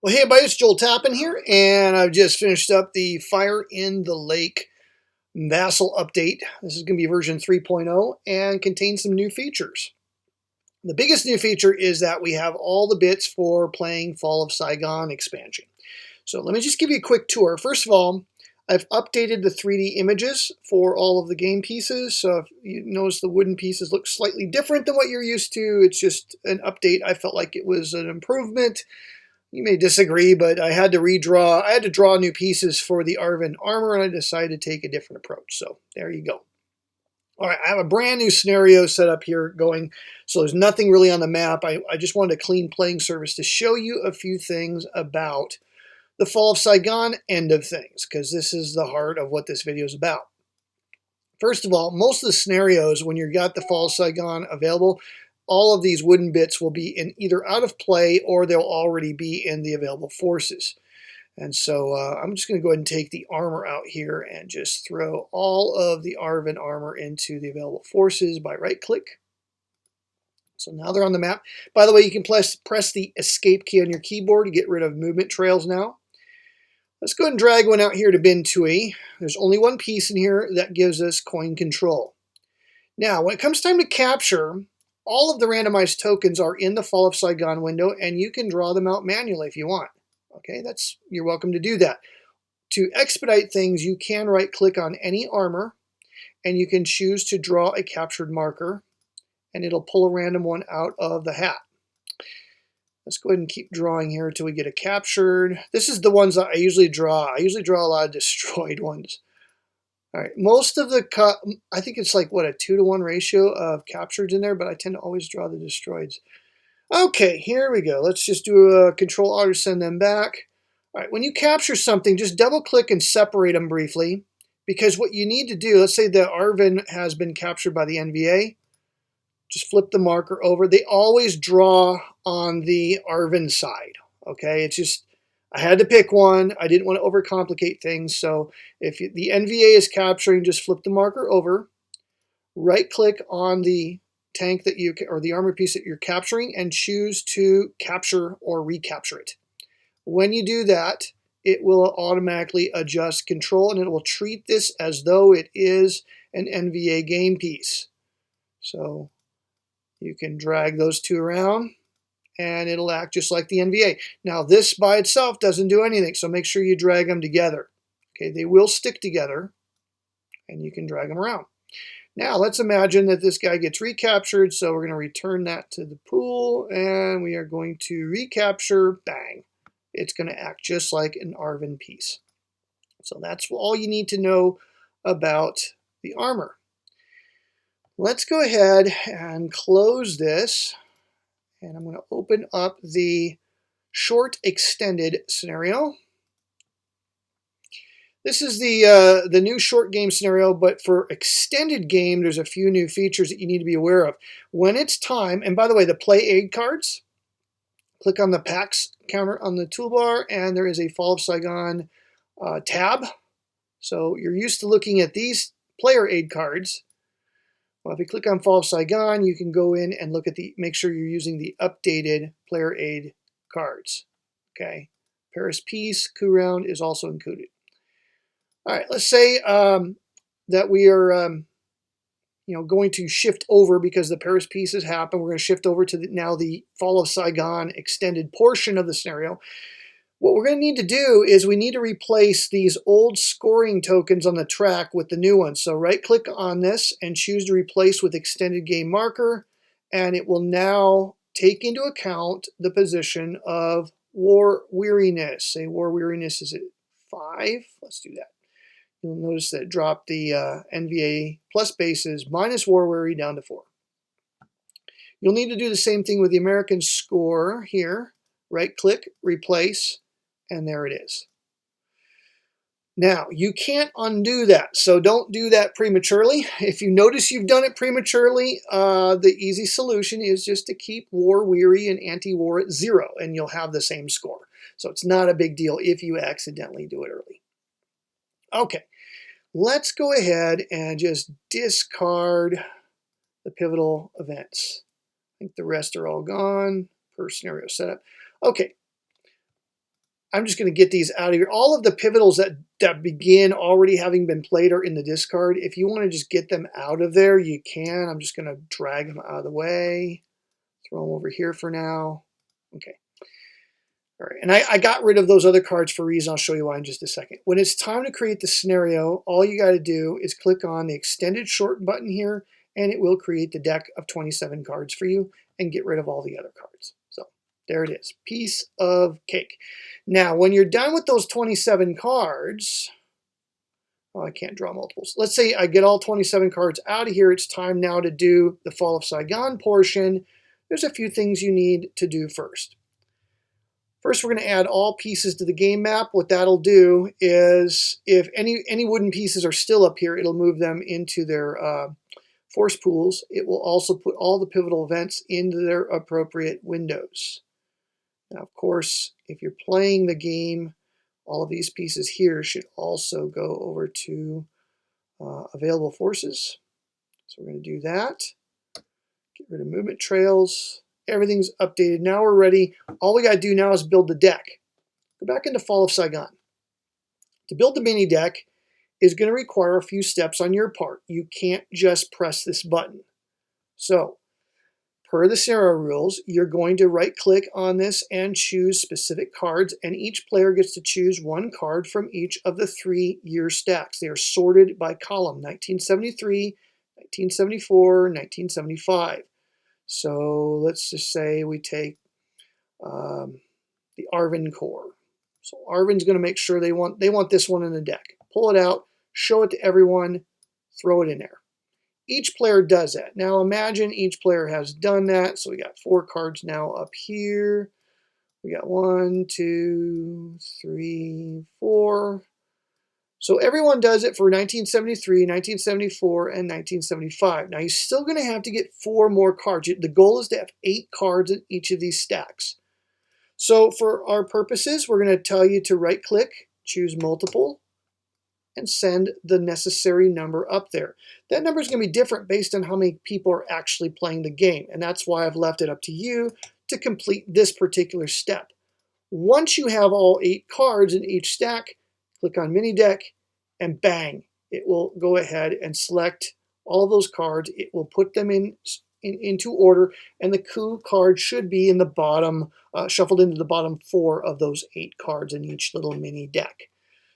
Well, hey everybody, it's Joel Tappan here, and I've just finished up the Fire in the Lake VASSAL update. This is going to be version 3.0 and contains some new features. The biggest new feature is that we have all the bits for playing Fall of Saigon expansion. So let me just give you a quick tour. First of all, I've updated the 3D images for all of the game pieces. So if you notice the wooden pieces look slightly different than what you're used to, it's just an update. I felt like it was an improvement. You may disagree, but I had to redraw. I had to draw new pieces for the Arvin armor, and I decided to take a different approach. So there you go. All right, I have a brand new scenario set up here going, so there's nothing really on the map. I just wanted a clean playing surface to show you a few things about the Fall of Saigon end of things, because this is the heart of what this video is about. First of all, most of the scenarios, when you've got the Fall of Saigon available, all of these wooden bits will be in either out of play or they'll already be in the available forces. And so I'm just going to go ahead and take the armor out here and just throw all of the Arvin armor into the available forces by right click. So now they're on the map. By the way, you can press the escape key on your keyboard to get rid of movement trails now. Let's go ahead and drag one out here to bin Tui. There's only one piece in here that gives us coin control. Now, when it comes time to capture, all of the randomized tokens are in the Fall of Saigon window, and you can draw them out manually if you want. Okay, you're welcome to do that. To expedite things, you can right-click on any armor, and you can choose to draw a captured marker, and it'll pull a random one out of the hat. Let's go ahead and keep drawing here until we get a captured. This is the ones that I usually draw. I usually draw a lot of destroyed ones. All right, most of the I think it's like, what, a 2-to-1 ratio of captureds in there, but I tend to always draw the destroyeds. Okay, here we go. Let's just do a Control-Alt to send them back. All right, when you capture something, just double-click and separate them briefly, because what you need to do, let's say that Arvin has been captured by the NVA, just flip the marker over. They always draw on the Arvin side, okay? It's just, I had to pick one. I didn't want to overcomplicate things. So if the NVA is capturing, just flip the marker over, right click on the tank that or the armor piece that you're capturing, and choose to capture or recapture it. When you do that, it will automatically adjust control, and it will treat this as though it is an NVA game piece. So you can drag those two around, and it'll act just like the NVA. Now, this by itself doesn't do anything, so make sure you drag them together. Okay, they will stick together, and you can drag them around. Now, let's imagine that this guy gets recaptured, so we're going to return that to the pool, and we are going to recapture, bang. It's going to act just like an Arvin piece. So that's all you need to know about the armor. Let's go ahead and close this. And I'm going to open up the short extended scenario. This is the new short game scenario, but for extended game, there's a few new features that you need to be aware of. When it's time, and by the way, the play aid cards, click on the packs counter on the toolbar, and there is a Fall of Saigon tab. So you're used to looking at these player aid cards. Well, if you click on Fall of Saigon, you can go in and look at make sure you're using the updated player aid cards. Okay, Paris Peace, coup round is also included. All right, let's say that we are going to shift over because the Paris Peace has happened. We're going to shift over to now the Fall of Saigon extended portion of the scenario. What we're going to need to do is we need to replace these old scoring tokens on the track with the new ones. So right-click on this and choose to replace with extended game marker, and it will now take into account the position of war weariness. Say war weariness is at 5. Let's do that. You'll notice that it dropped the NVA plus bases minus war weary down to 4. You'll need to do the same thing with the American score here. Right-click, replace, and there it is. Now, you can't undo that, so don't do that prematurely. If you notice you've done it prematurely, the easy solution is just to keep war weary and anti-war at 0, and you'll have the same score. So it's not a big deal if you accidentally do it early. Okay, let's go ahead and just discard the pivotal events. I think the rest are all gone per scenario setup. Okay. I'm just going to get these out of here. All of the pivotals that begin already having been played are in the discard. If you want to just get them out of there, you can. I'm just going to drag them out of the way. Throw them over here for now. Okay. All right. And I got rid of those other cards for a reason. I'll show you why in just a second. When it's time to create the scenario, all you got to do is click on the extended short button here, and it will create the deck of 27 cards for you and get rid of all the other cards. So there it is. Piece of cake. Now, when you're done with those 27 cards, oh, I can't draw multiples. Let's say I get all 27 cards out of here. It's time now to do the Fall of Saigon portion. There's a few things you need to do first. First, we're going to add all pieces to the game map. What that'll do is if any wooden pieces are still up here, it'll move them into their force pools. It will also put all the pivotal events into their appropriate windows. Now, of course, if you're playing the game, all of these pieces here should also go over to available forces. So we're going to do that. Get rid of movement trails. Everything's updated. Now we're ready. All we got to do now is build the deck. Go back into Fall of Saigon. To build the mini deck is going to require a few steps on your part. You can't just press this button. So, per the scenario rules, you're going to right-click on this and choose specific cards, and each player gets to choose one card from each of the 3-year stacks. They are sorted by column, 1973, 1974, 1975. So let's just say we take the Arvin Core. So Arvin's going to make sure they want this one in the deck. Pull it out, show it to everyone, throw it in there. Each player does that. Now imagine each player has done that. So we got 4 cards now up here. We got 1, 2, 3, 4. So everyone does it for 1973, 1974, and 1975. Now you're still going to have to get 4 more cards. The goal is to have 8 cards in each of these stacks. So for our purposes, we're going to tell you to right-click, choose multiple, and send the necessary number up there. That number is going to be different based on how many people are actually playing the game, and that's why I've left it up to you to complete this particular step. Once you have all 8 cards in each stack, click on Mini Deck, and bang, it will go ahead and select all of those cards. It will put them into order, and the coup card should be in the bottom, shuffled into the bottom 4 of those 8 cards in each little mini deck.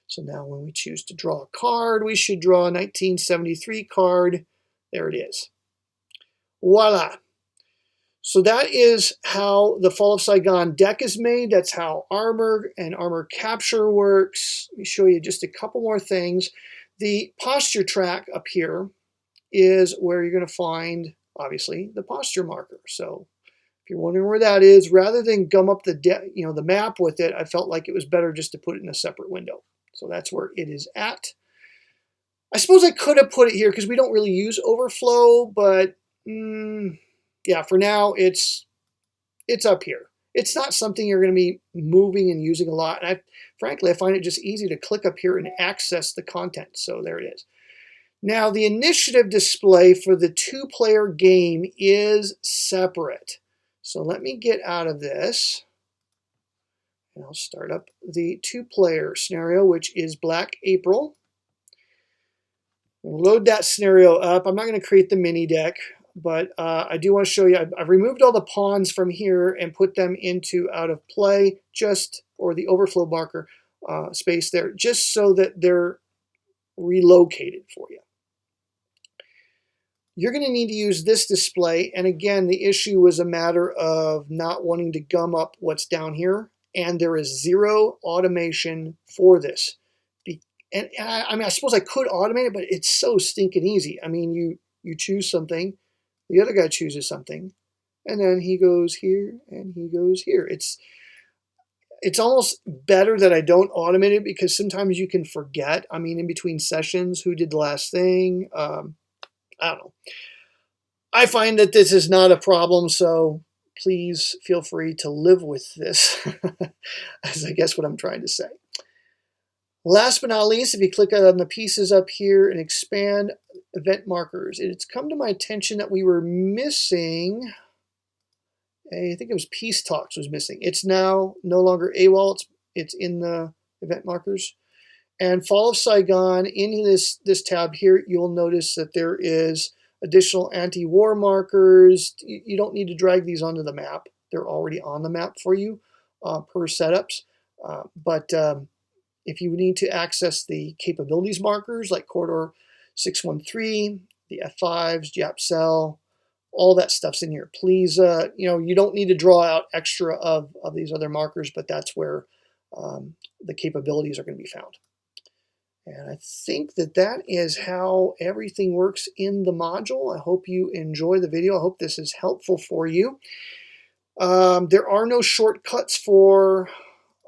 So now when we choose to draw a card, we should draw a 1973 card. There it is. Voila. So that is how the Fall of Saigon deck is made. That's how armor and armor capture works. Let me show you just a couple more things. The posture track up here is where you're going to find, obviously, the posture marker. So if you're wondering where that is, rather than gum up the map with it, I felt like it was better just to put it in a separate window. So that's where it is at. I suppose I could have put it here because we don't really use overflow, but yeah, for now it's up here. It's not something you're going to be moving and using a lot. And frankly, I find it just easy to click up here and access the content. So there it is. Now, the initiative display for the 2-player game is separate. So let me get out of this. And I'll start up the 2-player scenario, which is Black April. Load that scenario up. I'm not going to create the mini deck, but I do want to show you. I've removed all the pawns from here and put them into out of play, or the overflow marker space there, just so that they're relocated for you. You're going to need to use this display, and again, the issue was a matter of not wanting to gum up what's down here. And there is 0 automation for this. And I mean, I suppose I could automate it, but it's so stinking easy. I mean, you choose something, the other guy chooses something, and then he goes here and he goes here. It's almost better that I don't automate it because sometimes you can forget. I mean, in between sessions, who did the last thing? I don't know. I find that this is not a problem, so please feel free to live with this, as I guess what I'm trying to say. Last but not least, if you click on the pieces up here and expand event markers, it's come to my attention that we were missing, I think it was Peace Talks was missing. It's now no longer AWOL, it's it's in the event markers. And Fall of Saigon, in this tab here, you'll notice that there is additional anti-war markers. You don't need to drag these onto the map. They're already on the map for you per setups. But if you need to access the capabilities markers like Corridor 613, the F5s, VASSAL, all that stuff's in here. Please, you don't need to draw out extra of these other markers, but that's where the capabilities are going to be found. And I think that is how everything works in the module. I hope you enjoy the video. I hope this is helpful for you. There are no shortcuts for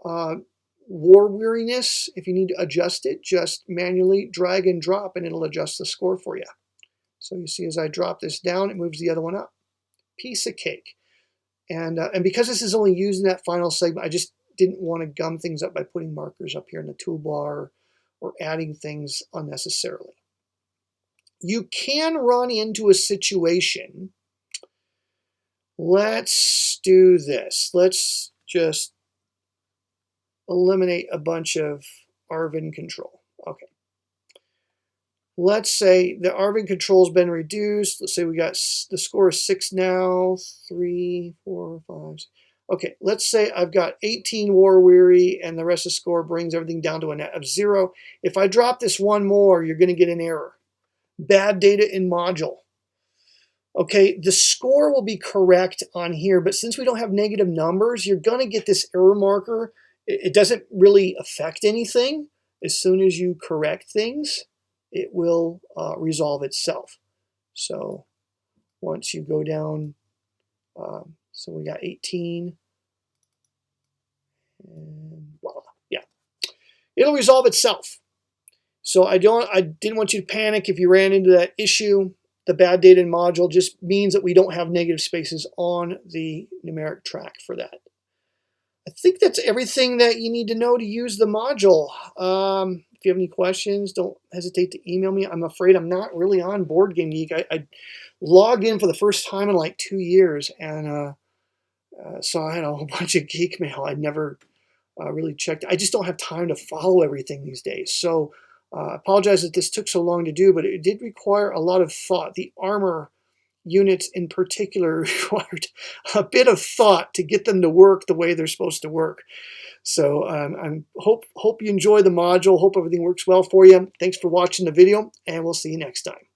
war weariness. If you need to adjust it, just manually drag and drop and it'll adjust the score for you. So you see as I drop this down, it moves the other one up. Piece of cake. And because this is only used in that final segment, I just didn't want to gum things up by putting markers up here in the toolbar or adding things unnecessarily. You can run into a situation. Let's do this. Let's just eliminate a bunch of ARVN control. Okay. Let's say the ARVN control has been reduced. Let's say we got the score is 6 now. 3, 4, 5, 6. Okay, let's say I've got 18 war weary and the rest of the score brings everything down to a net of 0. If I drop this one more, you're going to get an error. Bad data in module. Okay, the score will be correct on here, but since we don't have negative numbers, you're going to get this error marker. It doesn't really affect anything. As soon as you correct things, it will resolve itself. So once you go down, so we got 18, and voila, yeah, it'll resolve itself. So I didn't want you to panic if you ran into that issue. The bad data in module just means that we don't have negative spaces on the numeric track for that. I think that's everything that you need to know to use the module. If you have any questions, don't hesitate to email me. I'm afraid I'm not really on Board Game Geek. I logged in for the first time in like 2 years, and so I had a whole bunch of geek mail. I'd never really checked. I just don't have time to follow everything these days. So I apologize that this took so long to do, but it did require a lot of thought. The armor units in particular required a bit of thought to get them to work the way they're supposed to work. So I hope you enjoy the module. Hope everything works well for you. Thanks for watching the video, and we'll see you next time.